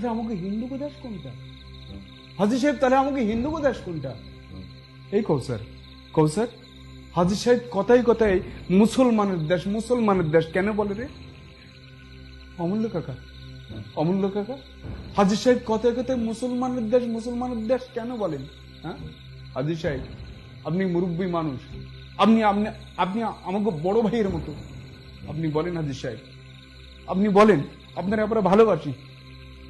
তাহলে আমাকে হিন্দুকে দেশ কোনটা? হাজি সাহেব তাহলে আমাকে হিন্দুকে দেশ কোনটা? এই কৌসার হাজি সাহেব কথায় কথায় মুসলমানের দেশ কেন বলে রে? অমূল্য কাকা হাজি সাহেব কথায় কথায় মুসলমানের দেশ কেন বলেন? হ্যাঁ হাজি সাহেব, আপনি মুরব্বী মানুষ, আপনি আপনি আপনি আমাকে বড় ভাইয়ের মতো, আপনি বলেন হাজি সাহেব, আপনি বলেন, আপনার ব্যাপারে ভালোবাসি,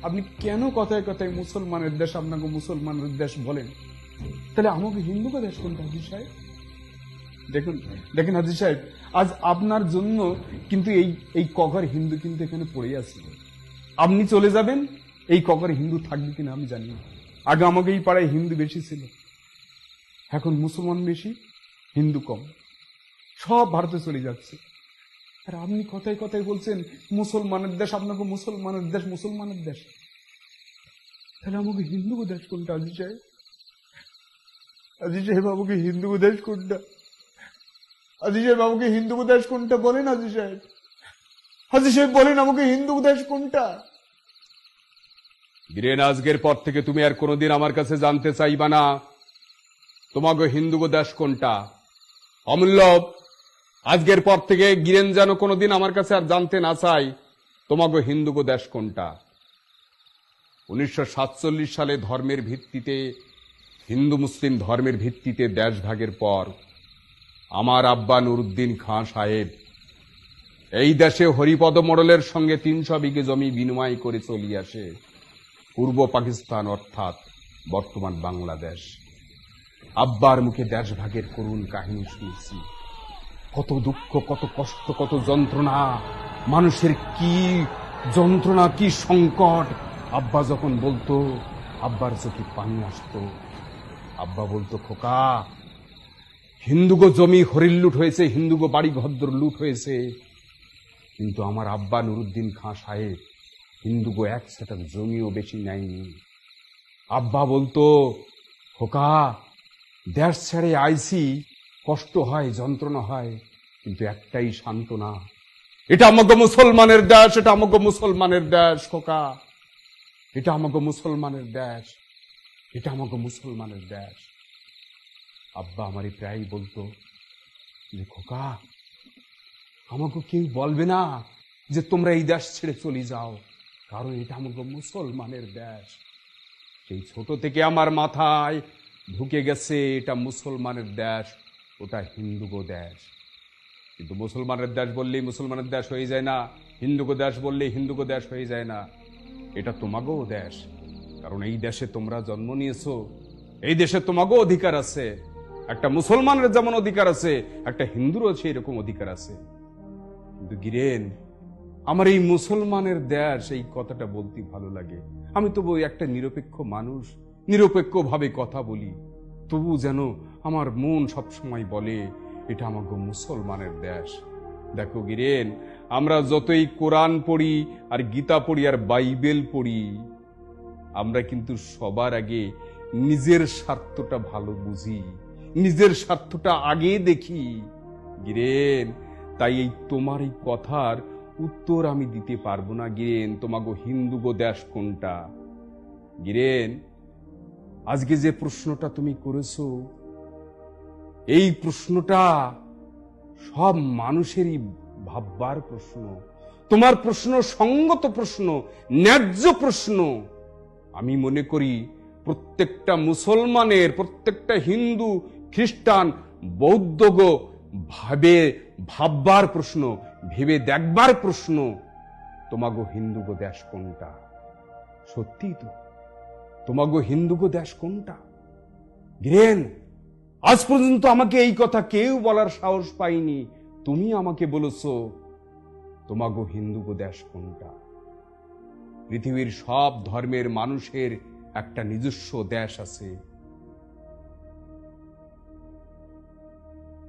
আপনি কেন কথায় কথায় মুসলমানের দেশ, আপনাকে মুসলমানের দেশ বলেন? তাহলে আমাকে হিন্দুকে দেশ কোনটা হাজি সাহেব? দেখুন হাজি সাহেব, আজ আপনার জন্য কিন্তু এই কগার হিন্দু কিন্তু এখানে পড়ে আছে। আপনি চলে যাবেন, এই কগার হিন্দু থাকবে কিনা আমি জানি না। আগে আমাকে এই পাড়ায় হিন্দু বেশি ছিল, এখন মুসলমান বেশি, হিন্দু কম, সব ভারতে চলে যাচ্ছে। আর আপনি কথায় কথায় বলছেন মুসলমানের দেশ, আপনাকে মুসলমানের দেশ। তাহলে আমাকে হিন্দুকে দেশ কোনটা হাজি সাহেব? আমাকে হিন্দুকে দেশ কোনটা? হাজি সাহেব আমাকে হিন্দুকে দেশ কোনটা বলেন হাজি সাহেব বলেন আমাকে হিন্দু দেশ কোনটা? বীরেন, আজকের পর থেকে তুমি আর কোনোদিন আমার কাছে জানতে চাইবা না তোমাকে হিন্দুগো দেশ কোনটা। অমূল্য, আজকের পর থেকে গিরেন যেন কোনোদিন আমার কাছে আর জানতে না চাই তোমাকে হিন্দুগো দেশ কোনটা। 1947 সালে ধর্মের ভিত্তিতে, হিন্দু মুসলিম ধর্মের ভিত্তিতে দেশ ভাগের পর আমার আব্বা নুরউদ্দিন খাঁ সাহেব এই দেশে হরিপদ মোড়লের সঙ্গে 300 বিঘে জমি বিনিময় করে চলিয়ে আসে পূর্ব পাকিস্তান, অর্থাৎ বর্তমান বাংলাদেশ। আব্বার মুখে দেশ ভাগের করুণ কাহিনী শুনেছি, কত দুঃখ, কত কষ্ট, কত যন্ত্রণা, মানুষের কি যন্ত্রণা, কি সংকট। আব্বা যখন বলতো, আব্বার চোখে পানি আসতো। আব্বা বলতো, খোকা, হিন্দুগো জমি হরিণ লুট হয়েছে, হিন্দুগো বাড়ি ঘর লুট হয়েছে, কিন্তু আমার আব্বা নুরউদ্দিন খাঁ সাহেব হিন্দুগো এক সেটার জমিও বেশি নেয়নি। আব্বা বলতো, খোকা, দেশ ছেড়ে আইছি, কষ্ট হয়, যন্ত্রণা হয়, কিন্তু একটাই সান্ত্বনা, এটা আমাকে মুসলমানের দেশ, এটা আমাকে মুসলমানের দেশ খোকা, এটা আমাকে মুসলমানের দেশ, এটা আমাকে মুসলমানের দেশ। আব্বা আমারই প্রায় বলতো যে, খোকা, আমাকে কেউ বলবে না যে তোমরা এই দেশ ছেড়ে চলে যাও, কারণ এটা আমাকে মুসলমানের দেশ। সেই ছোট থেকে আমার মাথায় ঢুকে গেছে এটা মুসলমানের দেশ, ওটা হিন্দুগো দেশ। কিন্তু মুসলমানের দেশ বললেই মুসলমানের দেশ হয়ে যায় না, হিন্দুগো দেশ বললেই হিন্দুগো দেশ হয়ে যায় না। এটা তোমাগো দেশ, কারণ এই দেশে তোমরা জন্ম নিয়েছো, এই দেশে তোমাগো অধিকার আছে। একটা মুসলমানের যেমন অধিকার আছে, একটা হিন্দুরও সেই রকম অধিকার আছে। কিন্তু গিরেন, আমার এই মুসলমানের দেশ, এই কথাটা বলতে ভালো লাগে। আমি তবু একটা নিরপেক্ষ মানুষ, নিরপেক্ষ ভাবে কথা বলি, তবু যেন আমার মন সবসময় বলে এটা আমাকে মুসলমানের দেশ। দেখো গিরেন, আমরা যতই কোরআন পড়ি আর গীতা পড়ি আর বাইবেল পড়ি, আমরা কিন্তু সবার আগে নিজের স্বার্থটা ভালো বুঝি, নিজের স্বার্থটা আগে দেখি গিরেন। তাই এই তোমার এই কথার উত্তর আমি দিতে পারবো না গিরেন, তোমাগো হিন্দুগো দেশ কোনটা। গিরেন, আজকে যে প্রশ্নটা তুমি করেছো, এই প্রশ্নটা সব মানুষেরই ভাববার প্রশ্ন। তোমার প্রশ্ন সঙ্গত প্রশ্ন, ন্যায্য প্রশ্ন। আমি মনে করি প্রত্যেকটা মুসলমানের, প্রত্যেকটা হিন্দু, খ্রিস্টান, বৌদ্ধগো ভাববার প্রশ্ন, ভেবে দেখবার প্রশ্ন, তোমাগো হিন্দুগো দেশ কোনটা। সত্যি তো, তোমাগো হিন্দুগো দেশ কোনটা। গিরেন, আজ পর্যন্ত আমাকে এই কথা কেউ বলার সাহস পাইনি, তুমি আমাকে বলেছো তোমাগো হিন্দুগো দেশ কোনটা। পৃথিবীর সব ধর্মের মানুষের একটা নিজস্ব দেশ আছে।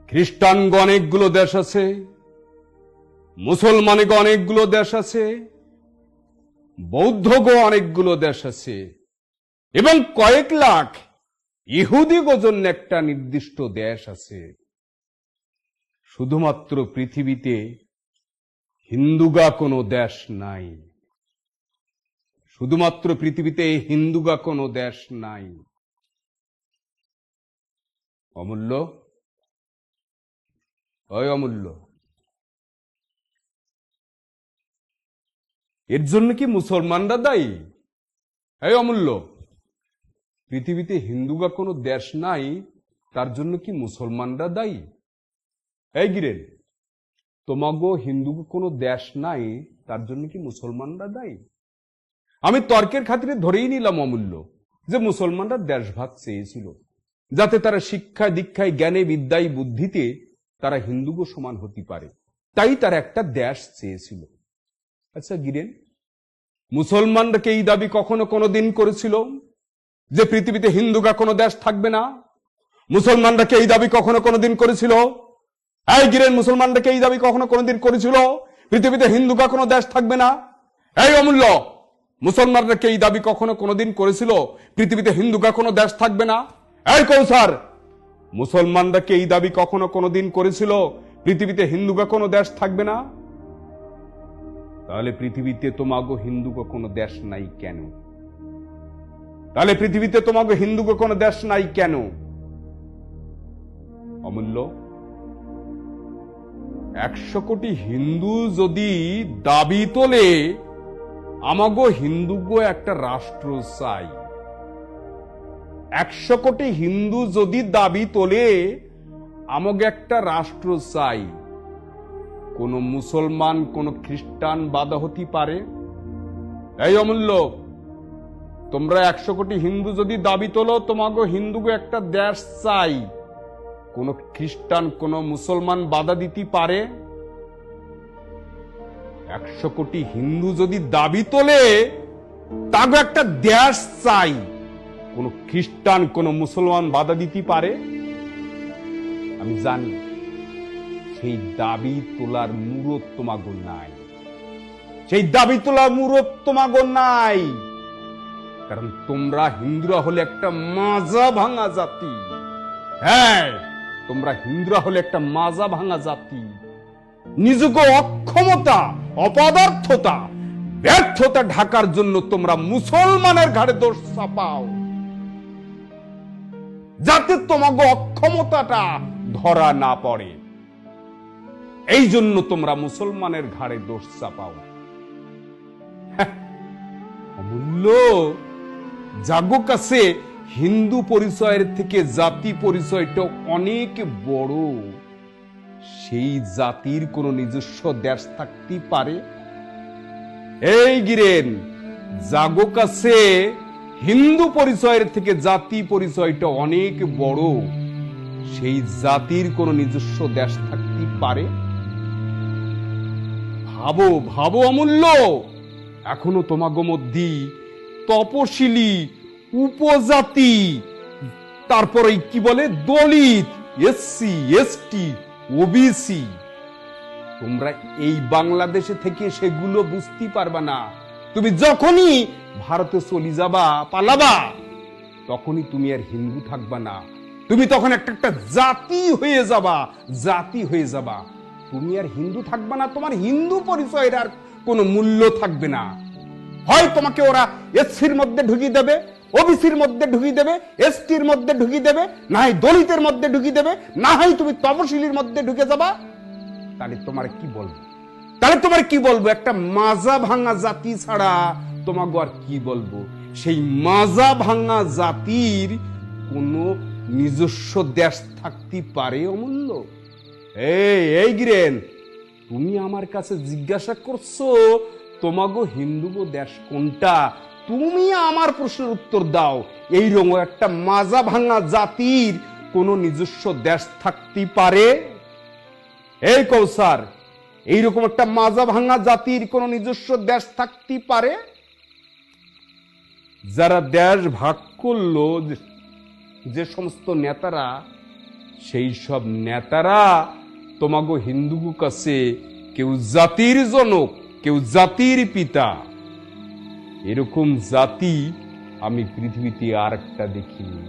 খ্রিস্টানগণ অনেকগুলো দেশ আছে, মুসলমানগণ অনেকগুলো দেশ আছে, বৌদ্ধগণ অনেকগুলো দেশ আছে, এবং কয়েক লাখ ইহুদিগো জন্য একটা নির্দিষ্ট দেশ আছে। শুধুমাত্র পৃথিবীতে হিন্দুগা কোনো দেশ নাই। শুধুমাত্র পৃথিবীতে হিন্দুগা কোনো দেশ নাই। অমূল্য, ওই অমূল্য, এর জন্য কি মুসলমানরা দায়ী? এই অমূল্য, পৃথিবীতে হিন্দুগা কোনো দেশ নাই, তার জন্য কি মুসলমানরা দায়ী? এই গিরেন, তোমাগো হিন্দুগো কোনো দেশ নাই, তার জন্য কি মুসলমানরা দায়ী? আমি তর্কের খাতিরে ধরেই নিলাম অমূল্য যে মুসলমানরা দেশভাগ চেয়েছিল, যাতে তারা শিক্ষা দীক্ষায় জ্ঞানে বিদ্যায় বুদ্ধিতে তারা হিন্দুগো সমান হতে পারে, তাই তারা একটা দেশ চেয়েছিল। আচ্ছা গিরেন, মুসলমানরা কি এই দাবি কখনো কোনোদিন করেছিল যে পৃথিবীতে হিন্দুগা কোনো দেশ থাকবে না? মুসলমানরা কি এই দাবি কখনো কোনোদিন করেছিল? এই গিরেন, মুসলমানরা কি এই দাবি কখনো কোনোদিন করেছিল পৃথিবীতে হিন্দুগা কোনো দেশ থাকবে না? এই অমূল্য, মুসলমানরা কি এই দাবি কখনো কোনোদিন করেছিল পৃথিবীতে হিন্দুগা কোনো দেশ থাকবে না? এই কৌসার, মুসলমানরা কি এই দাবি কখনো কোনোদিন করেছিল পৃথিবীতে হিন্দুগা কোনো দেশ থাকবে না? তাহলে পৃথিবীতে তোমাগো হিন্দুগো কোনো দেশ নাই কেন? তাহলে পৃথিবীতে তোমাগো হিন্দুগো কোনো দেশ নাই কেন? অমূল্য, 100 কোটি হিন্দু যদি দাবি তোলে আমাগো হিন্দুগো একটা রাষ্ট্র চাই, 100 কোটি হিন্দু যদি দাবি তোলে আমাকে একটা রাষ্ট্র চাই, কোন মুসলমান কোন খ্রিস্টান বাধা হতে পারে? এই অমূল্য, তোমরা 100 কোটি হিন্দু যদি দাবি তোলো তোমাগো হিন্দুগো একটা দেশ চাই, কোন খ্রিস্টান কোন মুসলমান বাধা দিতে পারে? 100 কোটি হিন্দু যদি দাবি তোলে তাগো একটা দেশ চাই, কোন খ্রিস্টান কোন মুসলমান বাধা দিতে পারে? আমি জানি সেই দাবি তোলার মুরত তোমাগো নাই, সেই দাবি তোলার মুরত তোমাগো নাই, কারণ তোমরা হিন্দুরা হলে একটা মাজা ভাঙা জাতি। হ্যাঁ, তোমরা হিন্দুরা হলে একটা মাজা ভাঙা জাতি। নিজকে অক্ষমতা, অপদার্থতা, ব্যর্থতা ঢাকার জন্য তোমরা মুসলমানের ঘাড়ে দোষ চাপাও, যাতে তোমাকে অক্ষমতাটা ধরা না পড়ে। এই জন্য তোমরা মুসলমানের ঘাড়ে দোষ চাপাও। অমূল্য, জাগো কাছে হিন্দু পরিচয়ের থেকে জাতি পরিচয়টা অনেক বড়। সেই জাতির কোন নিজস্ব দেশ থাকতে পারে? এই গিরেন, জাগো কাছে হিন্দু পরিচয়ের থেকে জাতি পরিচয়টা অনেক বড়। সেই জাতির কোন নিজস্ব দেশ থাকতে পারে? ভাবো ভাবো অমূল্য, এখনো তোমাগো মধ্যে তপশিলি, উপজাতি, তারপরে কি বলে দলিত, এসসি, এসটি, ওবিসি, তোমরা এই বাংলাদেশে থেকে সেগুলো বুঝতে পারবা না। তুমি যখনই ভারতে চলে যাবা, পালাবা, তখনই তুমি আর হিন্দু থাকবা না, তুমি তখন একটা একটা জাতি হয়ে যাবা, জাতি হয়ে যাবা। তুমি আর হিন্দু থাকবা না, তোমার হিন্দু পরিচয়ের আর কোনো মূল্য থাকবে না। হয় তোমাকে ওরা এসসির মধ্যে ঢুকিয়ে দেবে, ওবিসির মধ্যে ঢুকিয়ে দেবে, এসটির মধ্যে ঢুকিয়ে দেবে, না হয় দলিতের মধ্যে ঢুকিয়ে দেবে, না হয় তুমি তপশিলির মধ্যে ঢুকে যাবা। তাহলে তোমার কি বলবো? তাহলে তোমার কি বলবো? একটা মাজা ভাঙা জাতি ছাড়া তোমাকে আর কি বলবো? সেই মাজা ভাঙা জাতির কোন নিজস্ব দেশ থাকতে পারে অমূল্য? এই গিরেন, তুমি আমার কাছে জিজ্ঞাসা করছো তোমাগো হিন্দুগো দেশ কোনটা? তুমি আমার প্রশ্নের উত্তর দাও। এইরকম একটা মাজা ভাঙা জাতির কোন নিজস্ব দেশ থাকতে পারে? এই কৌসার, এইরকম একটা মাজা ভাঙা জাতির কোন নিজস্ব দেশ থাকতে পারে? যারা দেশ ভাগ করলো, যে সমস্ত নেতারা, সেই সব নেতারা তোমাগো হিন্দুগো কাছে কেউ জাতির জনক, কেউ জাতির পিতা। এরকম জাতি আমি পৃথিবীতে আর একটা দেখিনি।